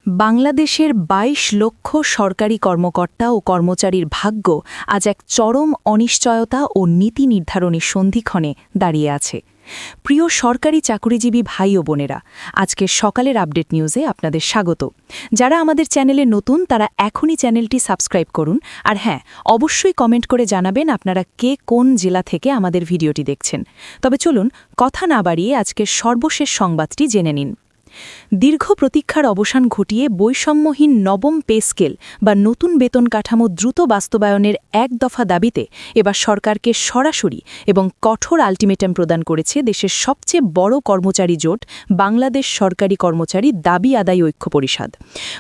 বাংলাদেশের ২২ লক্ষ সরকারি কর্মকর্তা ও কর্মচারীর ভাগ্য আজ এক চরম অনিশ্চয়তা ও নীতি নির্ধারণী সন্ধিক্ষণে দাঁড়িয়ে আছে। প্রিয় সরকারি চাকুরিজীবী ভাই ও বোনেরা, আজকের সকালের আপডেট নিউজে আপনাদের স্বাগত। যারা আমাদের চ্যানেলে নতুন তারা এখনই চ্যানেলটি সাবস্ক্রাইব করুন, আর হ্যাঁ, অবশ্যই কমেন্ট করে জানাবেন আপনারা কে কোন জেলা থেকে আমাদের ভিডিওটি দেখছেন। তবে চলুন কথা না বাড়িয়ে আজকের সর্বশেষ সংবাদটি জেনে নিন। দীর্ঘ প্রতীক্ষার অবসান ঘটিয়ে বৈষম্যহীন নবম পে স্কেল বা নতুন বেতন কাঠামো দ্রুত বাস্তবায়নের এক দফা দাবিতে এবার সরকারকে সরাসরি এবং কঠোর আলটিমেটাম প্রদান করেছে দেশের সবচেয়ে বড় কর্মচারী জোট বাংলাদেশ সরকারি কর্মচারী দাবি আদায় ঐক্য পরিষদ।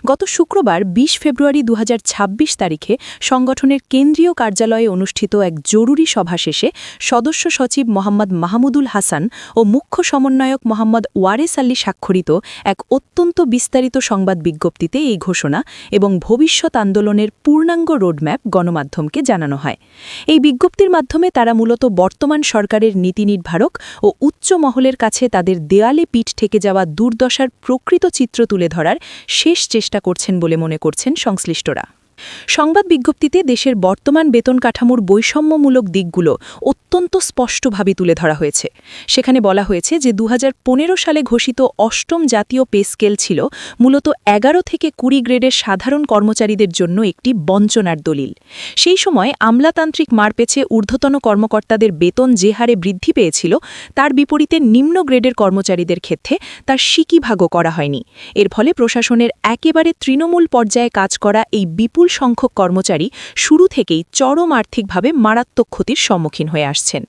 গত শুক্রবার ২০ ফেব্রুয়ারি ২০২৬ তারিখে সংগঠনের কেন্দ্রীয় কার্যালয়ে অনুষ্ঠিত এক জরুরি সভা শেষে সদস্য সচিব মোহাম্মদ মাহমুদুল হাসান ও মুখ্য সমন্বয়ক মোহাম্মদ ওয়ারেস আলী স্বাক্ষরিত এক অত্যন্ত বিস্তারিত সংবাদ বিজ্ঞপ্তিতে এই ঘোষণা এবং ভবিষ্যৎ আন্দোলনের পূর্ণাঙ্গ রোডম্যাপ গণমাধ্যমকে জানানো হয়। এই বিজ্ঞপ্তির মাধ্যমে তারা মূলত বর্তমান সরকারের নীতি নির্ধারক ও উচ্চ মহলের কাছে তাদের দেয়ালে পিঠ ঠেকে যাওয়া দুর্দশার প্রকৃত চিত্র তুলে ধরার শেষ চেষ্টা করছেন বলে মনে করছেন সংশ্লিষ্টরা। সংবাদ বিজ্ঞপ্তিতে দেশের বর্তমান বেতন কাঠামোর বৈষম্যমূলক দিকগুলো অত্যন্ত স্পষ্টভাবে তুলে ধরা হয়েছে। সেখানে বলা হয়েছে যে ২০১৫ সালে ঘোষিত অষ্টম জাতীয় পে স্কেল ছিল মূলত ১১ থেকে ২০ গ্রেডের সাধারণ কর্মচারীদের জন্য একটি বঞ্চনার দলিল। সেই সময় আমলাতান্ত্রিক মারপেছে ঊর্ধ্বতন কর্মকর্তাদের বেতন যে হারে বৃদ্ধি পেয়েছিল তার বিপরীতে নিম্ন গ্রেডের কর্মচারীদের ক্ষেত্রে তার সিকিভাগও করা হয়নি। এর ফলে প্রশাসনের একেবারে তৃণমূল পর্যায়ে কাজ করা এই বিপুল সংখ্যক কর্মচারী শুরু থেকেই চরম আর্থিকভাবে মারাত্মক ক্ষতির সম্মুখীন হয়ে আসছেন।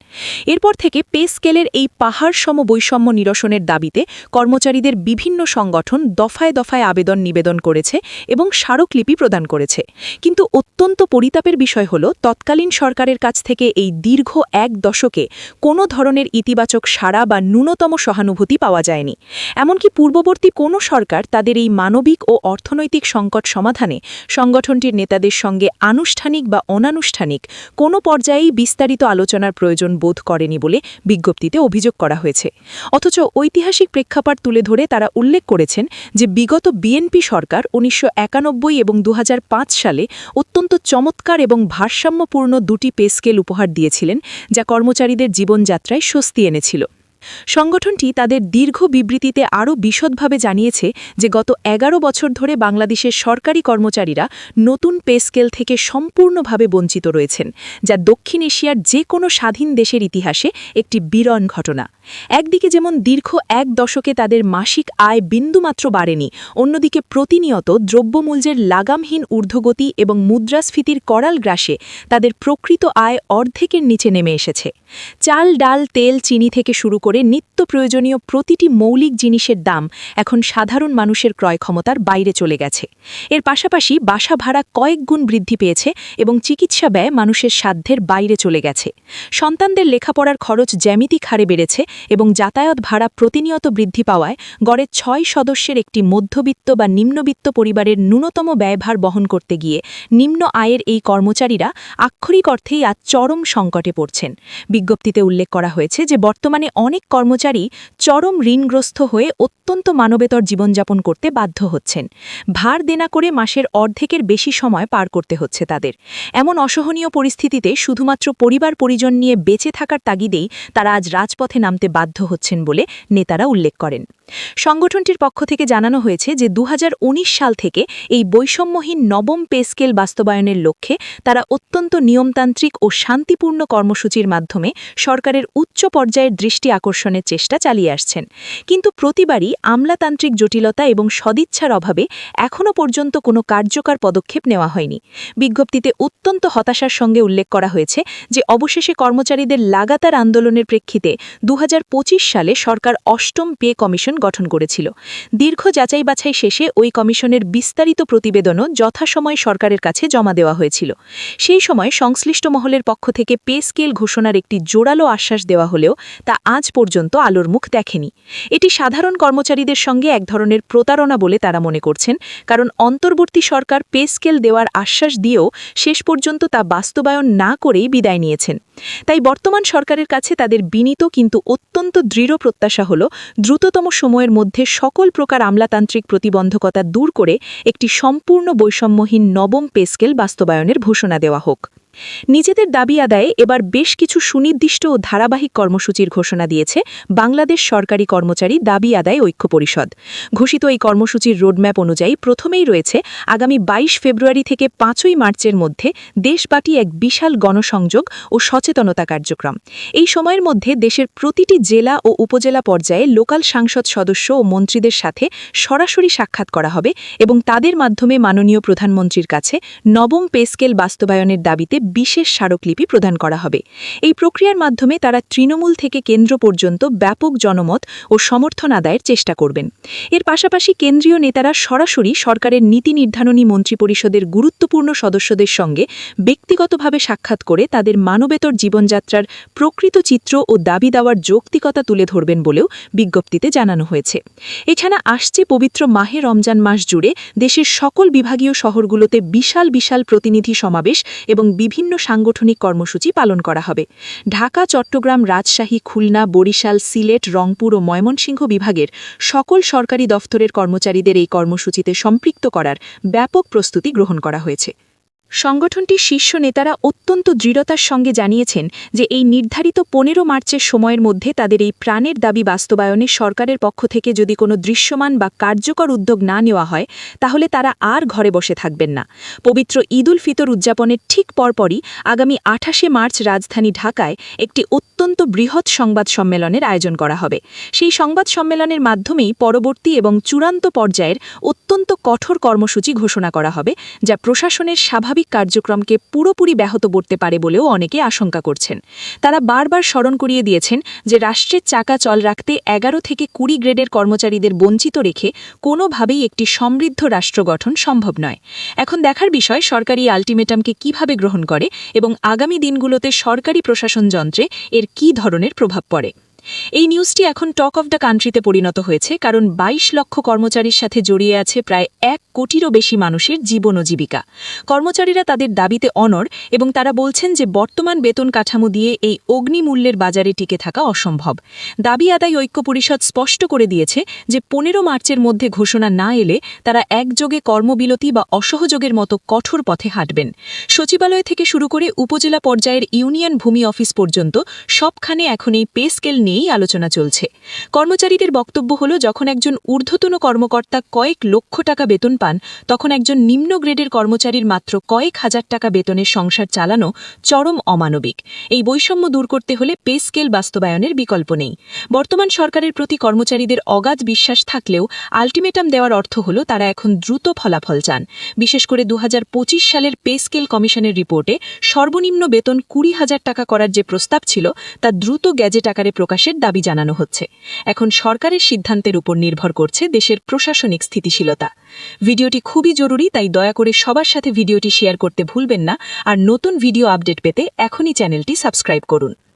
এরপর থেকে পে স্কেলের এই পাহাড়সম বৈষম্য নিরসনের দাবিতে কর্মচারীদের বিভিন্ন সংগঠন দফায় দফায় আবেদন নিবেদন করেছে এবং স্মারকলিপি প্রদান করেছে। কিন্তু অত্যন্ত পরিতাপের বিষয় হল তৎকালীন সরকারের কাছ থেকে এই দীর্ঘ এক দশকে কোনো ধরনের ইতিবাচক সাড়া বা ন্যূনতম সহানুভূতি পাওয়া যায়নি। এমনকি পূর্ববর্তী কোনো সরকার তাদের এই মানবিক ও অর্থনৈতিক সংকট সমাধানে সংগঠনটির নেতাদের সঙ্গে আনুষ্ঠানিক বা অনানুষ্ঠানিক কোনো পর্যায়েই বিস্তারিত আলোচনার প্রয়োজন বোধ করেনি বলে বিজ্ঞপ্তিতে অভিযোগ করা হয়েছে। অথচ ঐতিহাসিক প্রেক্ষাপট তুলে ধরে তারা উল্লেখ করেছেন যে বিগত বিএনপি সরকার ১৯৯১ এবং ২০০৫ সালে অত্যন্ত চমৎকার এবং ভারসাম্যপূর্ণ দুটি পে স্কেল উপহার দিয়েছিলেন, যা কর্মচারীদের জীবনযাত্রায় স্বস্তি এনেছিল। সংগঠনটি তাদের দীর্ঘ বিবৃতিতে আরও বিশদভাবে জানিয়েছে যে গত ১১ বছর ধরে বাংলাদেশের সরকারি কর্মচারীরা নতুন পে স্কেল থেকে সম্পূর্ণভাবে বঞ্চিত রয়েছেন, যা দক্ষিণ এশিয়ার যে কোনো স্বাধীন দেশের ইতিহাসে একটি বিরল ঘটনা। একদিকে যেমন দীর্ঘ এক দশকে তাদের মাসিক আয় বিন্দুমাত্র বাড়েনি, অন্যদিকে প্রতিনিয়ত দ্রব্যমূল্যের লাগামহীন ঊর্ধ্বগতি এবং মুদ্রাস্ফীতির করাল গ্রাসে তাদের প্রকৃত আয় অর্ধেকের নিচে নেমে এসেছে। চাল, ডাল, তেল, চিনি থেকে শুরু করে নিত্য প্রয়োজনীয় প্রতিটি মৌলিক জিনিসের দাম এখন সাধারণ মানুষের ক্রয় ক্ষমতার বাইরে চলে গেছে। এর পাশাপাশি বাসা ভাড়া কয়েক গুণ বৃদ্ধি পেয়েছে এবং চিকিৎসা ব্যয় মানুষের সাধ্যের বাইরে চলে গেছে। সন্তানদের লেখাপড়ার খরচ জ্যামিতিক হারে বেড়েছে এবং যাতায়াত ভাড়া প্রতিনিয়ত বৃদ্ধি পাওয়ায় গড়ে ৬ সদস্যের একটি মধ্যবিত্ত বা নিম্নবিত্ত পরিবারের ন্যূনতম ব্যয়ভার বহন করতে গিয়ে নিম্ন আয়ের এই কর্মচারীরা আক্ষরিক অর্থেই আজ চরম সংকটে পড়ছেন। বিজ্ঞপ্তিতে উল্লেখ করা হয়েছে যে বর্তমানে অনেক কর্মচারী চরম ঋণগ্রস্ত হয়ে অত্যন্ত মানবেতর জীবনযাপন করতে বাধ্য হচ্ছেন। ভার দেনা করে মাসের অর্ধেকের বেশি সময় পার করতে হচ্ছে তাদের। এমন অসহনীয় পরিস্থিতিতে শুধুমাত্র পরিবার পরিজন নিয়ে বেঁচে থাকার তাগিদেই তারা আজ রাজপথে নামতে বাধ্য হচ্ছেন বলে নেতারা উল্লেখ করেন। সংগঠনটির পক্ষ থেকে জানানো হয়েছে যে ২০১৯ সাল থেকে এই বৈষম্যহীন নবম পে স্কেল বাস্তবায়নের লক্ষ্যে তারা অত্যন্ত নিয়মতান্ত্রিক ও শান্তিপূর্ণ কর্মসূচির মাধ্যমে সরকারের উচ্চ পর্যায়ের দৃষ্টি আকর্ষণের চেষ্টা চালিয়ে আসছেন। কিন্তু প্রতিবারই আমলাতান্ত্রিক জটিলতা এবং সদিচ্ছার অভাবে এখনও পর্যন্ত কোনো কার্যকর পদক্ষেপ নেওয়া হয়নি। বিজ্ঞপ্তিতে অত্যন্ত হতাশার সঙ্গে উল্লেখ করা হয়েছে যে অবশেষে কর্মচারীদের লাগাতার আন্দোলনের প্রেক্ষিতে ২০২৫ সালে সরকার অষ্টম পে কমিশন গঠন করেছিল। দীর্ঘ যাচাই বাছাই শেষে ওই কমিশনের বিস্তারিত প্রতিবেদনও যথাসময়ে সরকারের কাছে জমা দেওয়া হয়েছিল। সেই সময় সংশ্লিষ্ট মহলের পক্ষ থেকে পে স্কেল ঘোষণার একটি জোরালো আশ্বাস দেওয়া হলেও তা আজ পর্যন্ত আলোর মুখ দেখেনি। এটি সাধারণ কর্মচারীদের সঙ্গে এক ধরনের প্রতারণা বলে তারা মনে করছেন, কারণ অন্তর্বর্তী সরকার পে স্কেল দেওয়ার আশ্বাস দিয়েও শেষ পর্যন্ত তা বাস্তবায়ন না করেই বিদায় নিয়েছেন। তাই বর্তমান সরকারের কাছে তাদের বিনীত কিন্তু অত্যন্ত দৃঢ় প্রত্যাশা হল দ্রুততম সময়ের মধ্যে সকল প্রকার আমলাতান্ত্রিক প্রতিবন্ধকতা দূর করে একটি সম্পূর্ণ বৈষম্যহীন নবম পে স্কেল বাস্তবায়নের ঘোষণা দেওয়া হোক। নিজেদের দাবি আদায়ে এবার বেশ কিছু সুনির্দিষ্ট ও ধারাবাহিক কর্মসূচির ঘোষণা দিয়েছে বাংলাদেশ সরকারি কর্মচারী দাবি আদায় ঐক্য পরিষদ। ঘোষিত এই কর্মসূচির রোডম্যাপ অনুযায়ী প্রথমেই রয়েছে আগামী ২২ ফেব্রুয়ারি থেকে ৫ই মার্চের মধ্যে দেশব্যাপী এক বিশাল গণসংযোগ ও সচেতনতা কার্যক্রম। এই সময়ের মধ্যে দেশের প্রতিটি জেলা ও উপজেলা পর্যায়ে লোকাল সংসদ সদস্য ও মন্ত্রীদের সাথে সরাসরি সাক্ষাৎ করা হবে এবং তাদের মাধ্যমে মাননীয় প্রধানমন্ত্রীর কাছে নবম পে স্কেল বাস্তবায়নের দাবিতে বিশেষ স্মারকলিপি প্রদান করা হবে। এই প্রক্রিয়ার মাধ্যমে তারা তৃণমূল থেকে কেন্দ্র পর্যন্ত ব্যাপক জনমত ও সমর্থন আদায়ের চেষ্টা করবেন। এর পাশাপাশি কেন্দ্রীয় নেতারা সরাসরি সরকারের নীতি নির্ধারণী মন্ত্রিপরিষদের গুরুত্বপূর্ণ সদস্যদের সঙ্গে ব্যক্তিগতভাবে সাক্ষাৎ করে তাদের মানবেতর জীবনযাত্রার প্রকৃত চিত্র ও দাবি দেওয়ার যৌক্তিকতা তুলে ধরবেন বলেও বিজ্ঞপ্তিতে জানানো হয়েছে। এছাড়া আসছে পবিত্র মাহে রমজান মাস জুড়ে দেশের সকল বিভাগীয় শহরগুলোতে বিশাল বিশাল প্রতিনিধি সমাবেশ এবং বিভিন্ন সাংগঠনিক কর্মসূচি পালন করা হবে। ঢাকা, চট্টগ্রাম, রাজশাহী, খুলনা, বরিশাল, সিলেট, রংপুর ও ময়মনসিংহ বিভাগের সকল সরকারি দফতরের কর্মচারীদের এই কর্মসূচিতে সম্পৃক্ত করার ব্যাপক প্রস্তুতি গ্রহণ করা হয়েছে। সংগঠনটির শীর্ষ নেতারা অত্যন্ত দৃঢ়তার সঙ্গে জানিয়েছেন যে এই নির্ধারিত ১৫ মার্চের সময়ের মধ্যে তাদের এই প্রাণের দাবি বাস্তবায়নে সরকারের পক্ষ থেকে যদি কোনো দৃশ্যমান বা কার্যকর উদ্যোগ না নেওয়া হয় তাহলে তারা আর ঘরে বসে থাকবেন না। পবিত্র ঈদ উল ফিতর উদযাপনের ঠিক পরপরই আগামী ২৮শে মার্চ রাজধানী ঢাকায় একটি অত্যন্ত বৃহৎ সংবাদ সম্মেলনের আয়োজন করা হবে। সেই সংবাদ সম্মেলনের মাধ্যমেই পরবর্তী এবং চূড়ান্ত পর্যায়ের অত্যন্ত কঠোর কর্মসূচি ঘোষণা করা হবে, যা প্রশাসনের স্বাভাবিক কার্যক্রমকে পুরোপুরি ব্যাহত করতে পারে বলেও অনেকে আশঙ্কা করছেন। তারা বারবার স্মরণ করিয়ে দিয়েছেন যে রাষ্ট্রের চাকা চল রাখতে ১১ থেকে ২০ গ্রেডের কর্মচারীদের বঞ্চিত রেখে কোনোভাবেই একটি সমৃদ্ধ রাষ্ট্র গঠন সম্ভব নয়। এখন দেখার বিষয় সরকারি আলটিমেটামকে কিভাবে গ্রহণ করে এবং আগামী দিনগুলোতে সরকারি প্রশাসন যন্ত্রে এর কী ধরনের প্রভাব পড়ে। এই নিউজটি এখন টক অফ দ্য কান্ট্রিতে পরিণত হয়েছে, কারণ ২২ লক্ষ কর্মচারীর সাথে জড়িয়ে আছে প্রায় ১ কোটিরও বেশি মানুষের জীবন ও জীবিকা। কর্মচারীরা তাদের দাবিতে অনড় এবং তারা বলছেন যে বর্তমান বেতন কাঠামো দিয়ে এই অগ্নিমূল্যের বাজারে টিকে থাকা অসম্ভব। দাবি আদায় ঐক্য পরিষদ স্পষ্ট করে দিয়েছে যে ১৫ মার্চের মধ্যে ঘোষণা না এলে তারা একযোগে কর্মবিরতি বা অসহযোগের মতো কঠোর পথে হাঁটবেন। সচিবালয় থেকে শুরু করে উপজেলা পর্যায়ের ইউনিয়ন ভূমি অফিস পর্যন্ত সবখানে এখন এই পে স্কেল নিয়েই আলোচনা চলছে। কর্মচারীদের বক্তব্য হল, যখন একজন ঊর্ধ্বতন কর্মকর্তা কয়েক লক্ষ টাকা বেতন পান তখন একজন নিম্ন গ্রেডের কর্মচারীর মাত্র কয়েক হাজার টাকা বেতনের সংসার চালানো চরম অমানবিক। এই বৈষম্য দূর করতে হলে পে স্কেল বাস্তবায়নের বিকল্প নেই। বর্তমান সরকারের প্রতি কর্মচারীদের অগাধ বিশ্বাস থাকলেও আলটিমেটাম দেওয়ার অর্থ হল তারা এখন দ্রুত ফলাফল চান। বিশেষ করে ২০২৫ সালের পে স্কেল কমিশনের রিপোর্টে সর্বনিম্ন বেতন ২০,০০০ টাকা করার যে প্রস্তাব ছিল তা দ্রুত গ্যাজেট আকারে প্রকাশের দাবি জানানো হচ্ছে। এখন সরকারের সিদ্ধান্তের উপর নির্ভর করছে দেশের প্রশাসনিক স্থিতিশীলতা। ভিডিওটি খুবই জরুরি, তাই দয়া করে সবার সাথে ভিডিওটি শেয়ার করতে ভুলবেন না। আর নতুন ভিডিও আপডেট পেতে এখনই চ্যানেলটি সাবস্ক্রাইব করুন।